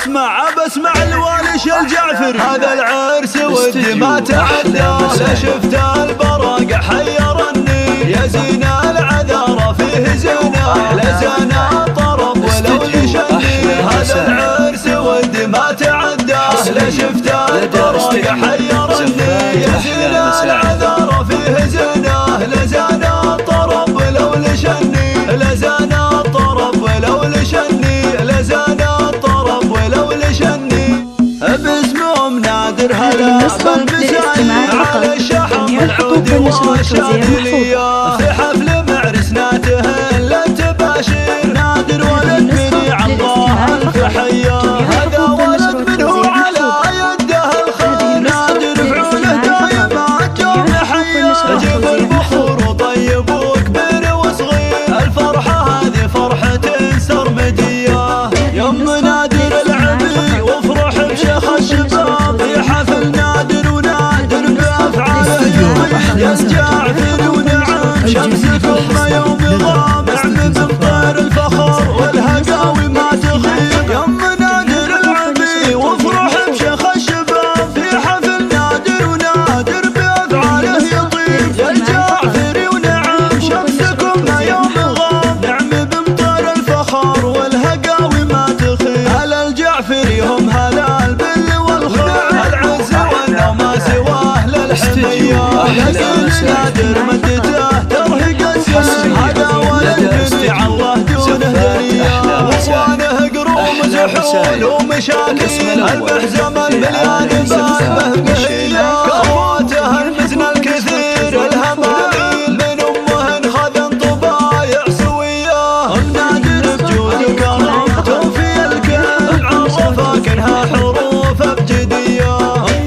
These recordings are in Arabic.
بسمع الوالش الجعفري هذا العرس ودي ما تعدى. لا شفت البراق حيرني يا زين العذارى فيه زنا. لا زنا طرب ولو يشني هذا العرس ودي ما تعدى. لا شفت البراق حيرني يا زين العذارى فيه زنا. لا زنا طرب ولو لشني. لا زنا طرب ولو لشني. لا زنا طرب ولو لشني. باسمهم نادر هلا بالمسايا على الشحم العودي والشاذلية. في حفل معرسنا تهل التباشير نادر ولد بني الله الفحية. هذا ولد منه على يده الخير نادر بعونه دايما الجوم حية. جيب البخور وطيب وكبير وصغير الفرحة هذه فرحة سرمدية. يم نادر العبي وافرح بشيخ الشباب في حفل نادر ونادر بأفعاله يا جعفري ونعم شمسكم يوم غاب نعم بمطير الفخر والهقاوي ما تغيب. يم نادر العبي وافرح بشيخ الشباب في حفل نادر ونادر بأفعاله يطيب يا جعفري ونعم شمسكم يوم غاب نعم بمطير الفخر والهقاوي ما تخيب. هلا الجعفري هم هلا البل والخير العز والنوم سواه للحمية. لكن نادر مدته ترهق السن هذا ولد بني الله دونه دنيا. واخوانه قروم زحول ومشاكل البحزم المليان باهبه بهية. كرواته المزن الكثير الهماميل من امهن خذن طبايع سوية. نادر بجود وكرم توفي الكل عرفك انها حروف ابجدية.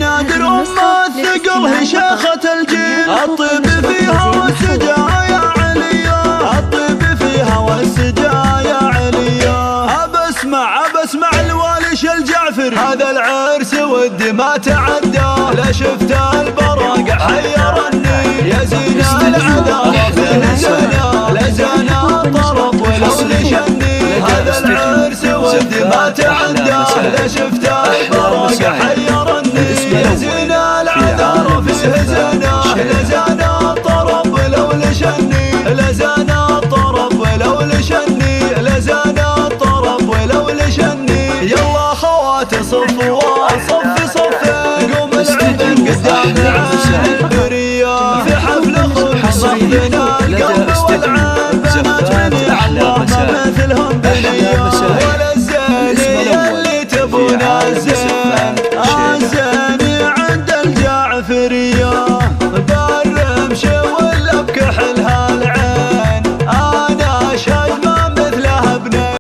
نادر الثقل هي شيخة الجيل الطيب فيها والسجايا عليا. الطيب فيها والسجايا عليا. بسمع الوالش الجعفري هذا العرس ودي ما تعدى. لا شفت البراق حيرني يا زين العذارى فيه زنا. لا زنا طرب ولو لشني هذا العرس ودي ما تعدى. لا شفت البراق حيرني يا زين العذارى فيه زنا. لا زنا طرب ولو لشني. لا زنا طرب ولو لشني. لا زنا طرب ولو لشني. يلا خواتي صفوا صف قوم العيد قدام البرية. في حفل خبز ضبطنا القلب والعين بنات بني الله ما مثلهم بنية. ولا الزيني اللي تبون الزين